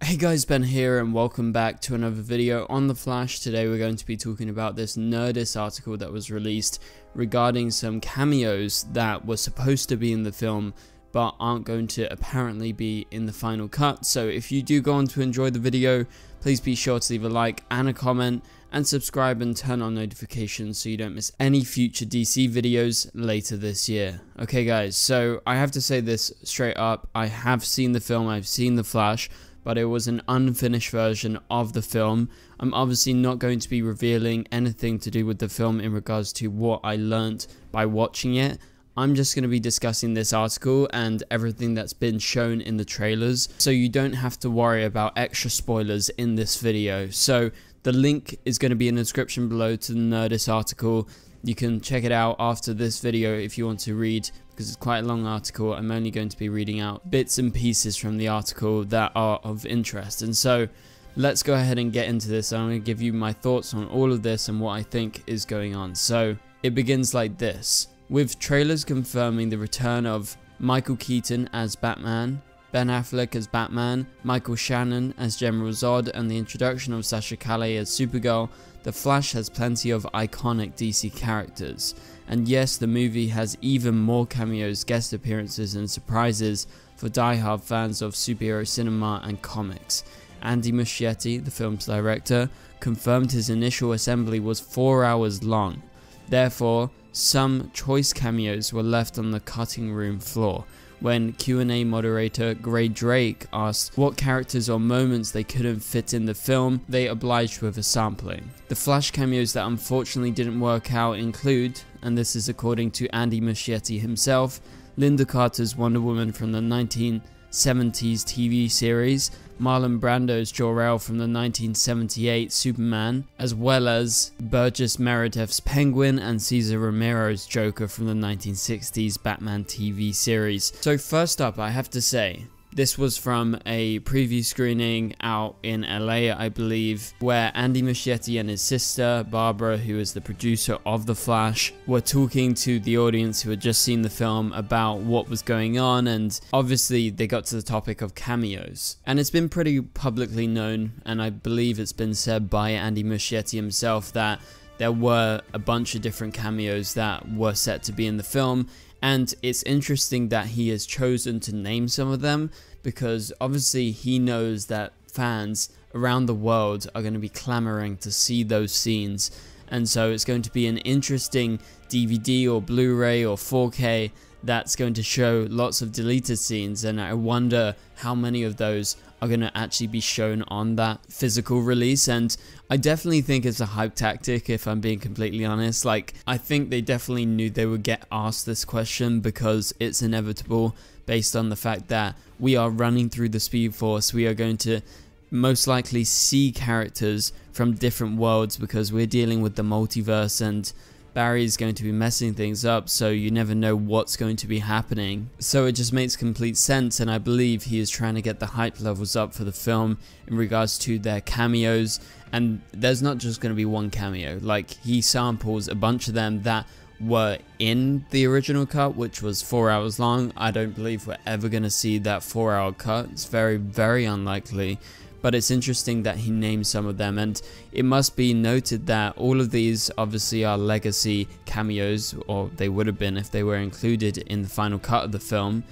Hey guys, Ben here and welcome back to another video on The Flash. Today we're going to be talking about this Nerdist article that was released regarding some cameos that were supposed to be in the film but aren't going to apparently be in the final cut. So if you do go on to enjoy the video, please be sure to leave a like and a comment and subscribe and turn on notifications so you don't miss any future DC videos later this year. Okay guys, so I have to say this straight up, I have seen the film, I've seen The Flash, but it was an unfinished version of the film. I'm obviously not going to be revealing anything to do with the film in regards to what I learnt by watching it. I'm just going to be discussing this article and everything that's been shown in the trailers, so you don't have to worry about extra spoilers in this video. So the link is going to be in the description below to the Nerdist article. You can check it out after this video if you want to read, because it's quite a long article. I'm only going to be reading out bits and pieces from the article that are of interest. And so let's go ahead and get into this. I'm going to give you my thoughts on all of this and what I think is going on. So it begins like this, with trailers confirming the return of Michael Keaton as Batman, Ben Affleck as Batman, Michael Shannon as General Zod, and the introduction of Sasha Calle as Supergirl. The Flash has plenty of iconic DC characters, and yes, the movie has even more cameos, guest appearances and surprises for die-hard fans of superhero cinema and comics. Andy Muschietti, the film's director, confirmed his initial assembly was 4 hours long. Therefore, some choice cameos were left on the cutting room floor. When Q&A moderator Gray Drake asked what characters or moments they couldn't fit in the film, they obliged with a sampling. The Flash cameos that unfortunately didn't work out include, and this is according to Andy Muschietti himself, Linda Carter's Wonder Woman from the 1970s TV series, Marlon Brando's Jor-El from the 1978 Superman, as well as Burgess Meredith's Penguin and Cesar Romero's Joker from the 1960s Batman TV series. So first up, I have to say, this was from a preview screening out in LA, I believe, where Andy Muschietti and his sister, Barbara, who is the producer of The Flash, were talking to the audience who had just seen the film about what was going on, and obviously they got to the topic of cameos. And it's been pretty publicly known, and I believe it's been said by Andy Muschietti himself, that there were a bunch of different cameos that were set to be in the film. And it's interesting that he has chosen to name some of them, because obviously he knows that fans around the world are going to be clamoring to see those scenes. And so it's going to be an interesting DVD or Blu-ray or 4K that's going to show lots of deleted scenes, and I wonder how many of those are going to actually be shown on that physical release. And I definitely think it's a hype tactic, if I'm being completely honest. Like, I think they definitely knew they would get asked this question, because it's inevitable based on the fact that we are running through the Speed Force. We are going to most likely see characters from different worlds, because we're dealing with the multiverse, and Barry's going to be messing things up, so you never know what's going to be happening. So it just makes complete sense, and I believe he is trying to get the hype levels up for the film in regards to their cameos. And there's not just going to be one cameo, like he samples a bunch of them that were in the original cut, which was 4 hours long. I don't believe we're ever going to see that 4-hour cut. It's very, very unlikely. But it's interesting that he named some of them, and it must be noted that all of these obviously are legacy cameos, or they would have been if they were included in the final cut of the film,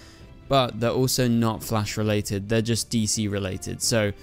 but they're also not Flash related, they're just DC related. So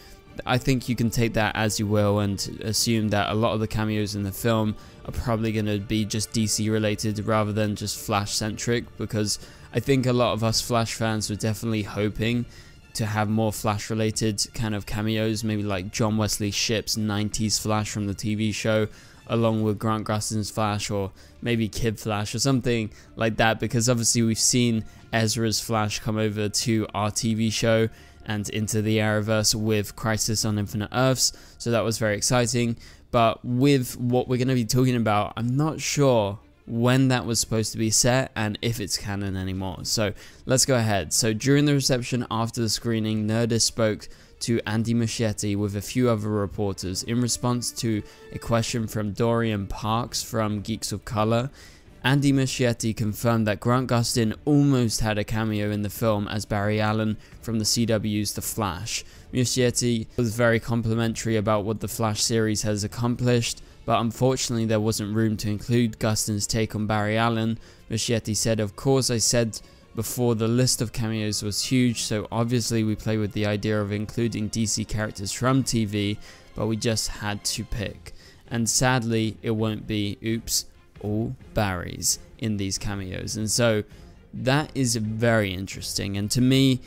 I think you can take that as you will and assume that a lot of the cameos in the film are probably going to be just DC related rather than just Flash centric, because I think a lot of us Flash fans were definitely hoping to have more Flash related kind of cameos, maybe like John Wesley Shipp's 90s Flash from the TV show, along with Grant Gustin's Flash, or maybe Kid Flash or something like that, because obviously we've seen Ezra's Flash come over to our TV show and into the Arrowverse with Crisis on Infinite Earths, so that was very exciting. But with what we're going to be talking about, I'm not sure when that was supposed to be set and if it's canon anymore. So let's go ahead. So during the reception after the screening, Nerdist spoke to Andy Muschietti with a few other reporters in response to a question from Dorian Parks from Geeks of Color. Andy Muschietti confirmed that Grant Gustin almost had a cameo in the film as Barry Allen from the CW's The Flash. Muschietti was very complimentary about what the Flash series has accomplished, but unfortunately there wasn't room to include Gustin's take on Barry Allen. Muschietti said, "Of course, I said before the list of cameos was huge, so obviously we play with the idea of including DC characters from TV, but we just had to pick. And sadly, it won't be, oops, all Barrys in these cameos." And so that is very interesting, and to me,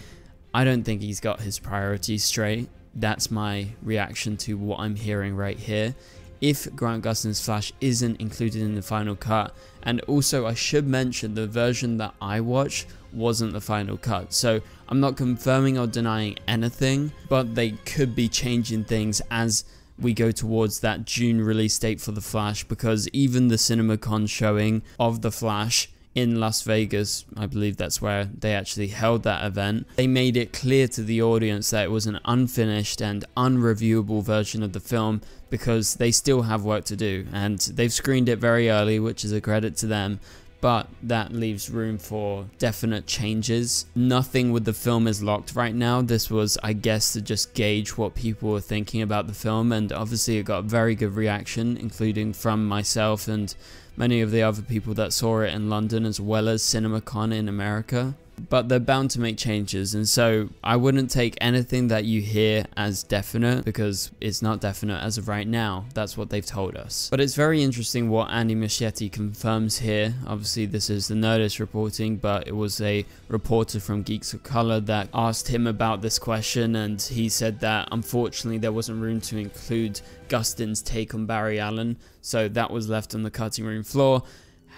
I don't think he's got his priorities straight. That's my reaction to what I'm hearing right here. If Grant Gustin's Flash isn't included in the final cut, and also I should mention the version that I watched wasn't the final cut, so I'm not confirming or denying anything, but they could be changing things as we go towards that June release date for the Flash, because even the CinemaCon showing of the Flash in Las Vegas, I believe that's where they actually held that event, they made it clear to the audience that it was an unfinished and unreviewable version of the film because they still have work to do, and they've screened it very early, which is a credit to them, but that leaves room for definite changes. Nothing with the film is locked right now. This was, I guess, to just gauge what people were thinking about the film, and obviously it got a very good reaction, including from myself and many of the other people that saw it in London as well as CinemaCon in America. But they're bound to make changes, and so I wouldn't take anything that you hear as definite because it's not definite as of right now. That's what they've told us. But it's very interesting what Andy Muschietti confirms here. Obviously this is the Nerdist reporting, but it was a reporter from Geeks of Color that asked him about this question, and he said that unfortunately there wasn't room to include Gustin's take on Barry Allen, so that was left on the cutting room floor.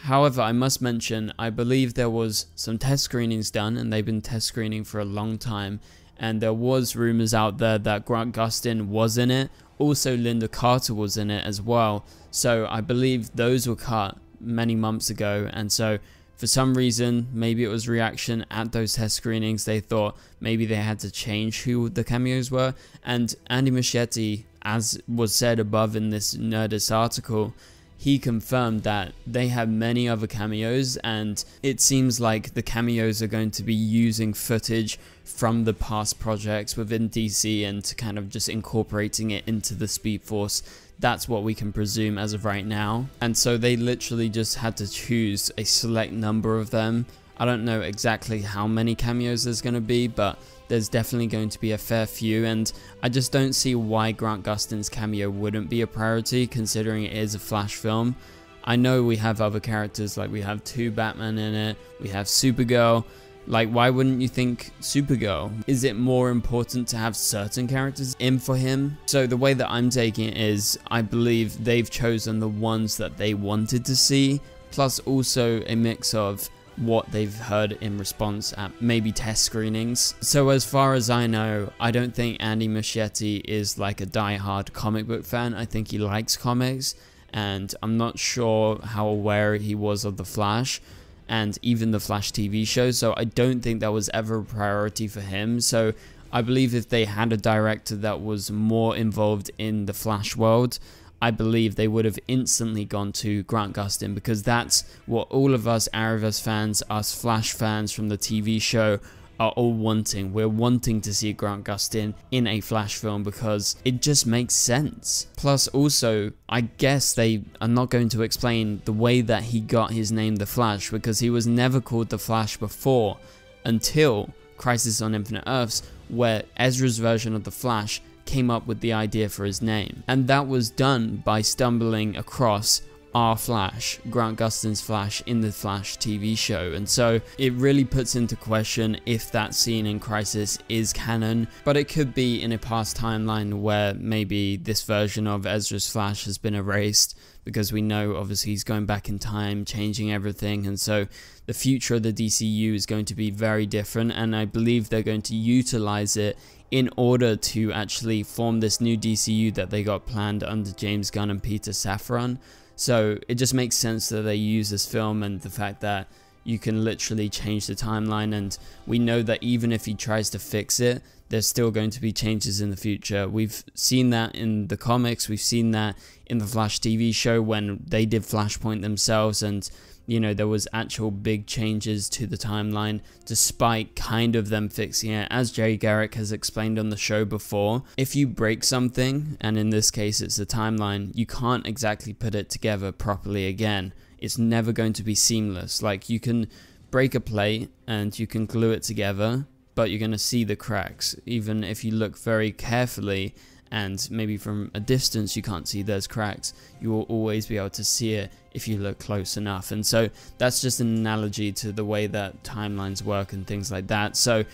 However, I must mention, I believe there was some test screenings done, and they've been test screening for a long time, and there was rumors out there that Grant Gustin was in it. Also, Linda Carter was in it as well, so I believe those were cut many months ago, and so for some reason, maybe it was reaction at those test screenings, they thought maybe they had to change who the cameos were, and Andy Muschietti, as was said above in this Nerdist article, he confirmed that they have many other cameos, and it seems like the cameos are going to be using footage from the past projects within DC and kind of just incorporating it into the Speed Force. That's what we can presume as of right now. And so they literally just had to choose a select number of them. I don't know exactly how many cameos there's going to be, but there's definitely going to be a fair few, and I just don't see why Grant Gustin's cameo wouldn't be a priority considering it is a Flash film. I know we have other characters, like we have 2 Batman in it, we have Supergirl. Like, why wouldn't you think Supergirl? Is it more important to have certain characters in for him? So the way that I'm taking it is, I believe they've chosen the ones that they wanted to see, plus also a mix of what they've heard in response at maybe test screenings. So as far as I know, I don't think Andy Muschietti is like a die-hard comic book fan. I think he likes comics, and I'm not sure how aware he was of The Flash and even the Flash TV show, so I don't think that was ever a priority for him. So I believe if they had a director that was more involved in the Flash world, I believe they would have instantly gone to Grant Gustin, because that's what all of us Arrowverse fans, us Flash fans from the TV show are all wanting. We're wanting to see Grant Gustin in a Flash film because it just makes sense. Plus also, I guess they are not going to explain the way that he got his name The Flash, because he was never called The Flash before until Crisis on Infinite Earths, where Ezra's version of The Flash came up with the idea for his name, and that was done by stumbling across our Flash, Grant Gustin's Flash in the Flash TV show. And so it really puts into question if that scene in Crisis is canon, but it could be in a past timeline where maybe this version of Ezra's Flash has been erased, because we know obviously he's going back in time, changing everything, and so the future of the DCEU is going to be very different, and I believe they're going to utilize it in order to actually form this new DCU that they got planned under James Gunn and Peter Safran. So it just makes sense that they use this film and the fact that, you can literally change the timeline, and we know that even if he tries to fix it, there's still going to be changes in the future. We've seen that in the comics, we've seen that in the Flash TV show when they did Flashpoint themselves, and you know, there was actual big changes to the timeline despite kind of them fixing it. As Jay Garrick has explained on the show before, if you break something, and in this case it's the timeline, you can't exactly put it together properly again. It's never going to be seamless. Like, you can break a plate and you can glue it together, but you're going to see the cracks. Even if you look very carefully and maybe from a distance you can't see those cracks, you will always be able to see it if you look close enough. And so that's just an analogy to the way that timelines work and things like that. So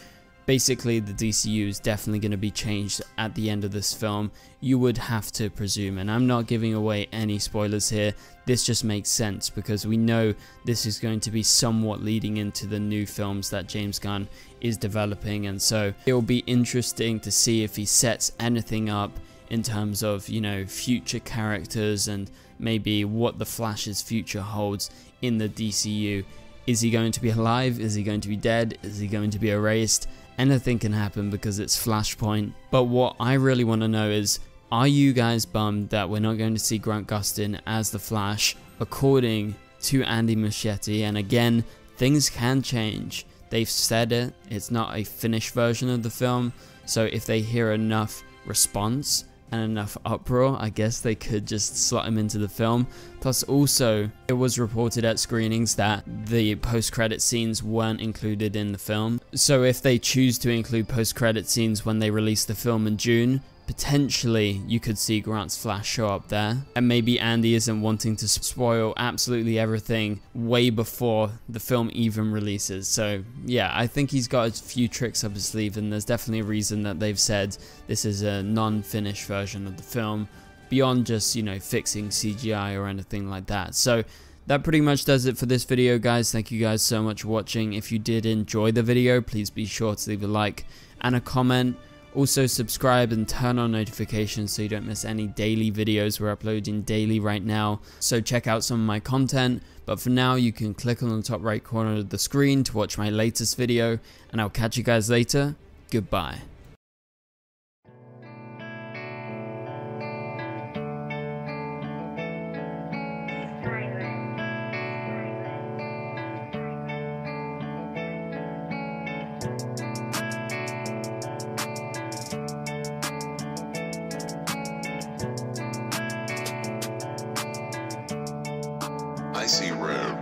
basically the DCU is definitely going to be changed at the end of this film, you would have to presume, and I'm not giving away any spoilers here. This just makes sense because we know this is going to be somewhat leading into the new films that James Gunn is developing, and so it will be interesting to see if he sets anything up in terms of, you know, future characters and maybe what the Flash's future holds in the DCU. Is he going to be alive? Is he going to be dead? Is he going to be erased? Anything can happen because it's Flashpoint. But what I really want to know is, are you guys bummed that we're not going to see Grant Gustin as the Flash according to Andy Muschietti? And again, things can change. They've said it, it's not a finished version of the film, so if they hear enough response and enough uproar, I guess they could just slot him into the film. Plus also, it was reported at screenings that the post-credit scenes weren't included in the film. So if they choose to include post-credit scenes when they release the film in June, potentially you could see Grant's Flash show up there. And maybe Andy isn't wanting to spoil absolutely everything way before the film even releases. So yeah, I think he's got a few tricks up his sleeve, and there's definitely a reason that they've said this is a non-finished version of the film, beyond just, you know, fixing CGI or anything like that. So that pretty much does it for this video, guys. Thank you guys so much for watching. If you did enjoy the video, please be sure to leave a like and a comment. Also subscribe and turn on notifications so you don't miss any daily videos. We're uploading daily right now, so check out some of my content. But for now, you can click on the top right corner of the screen to watch my latest video, and I'll catch you guys later. Goodbye. I see red.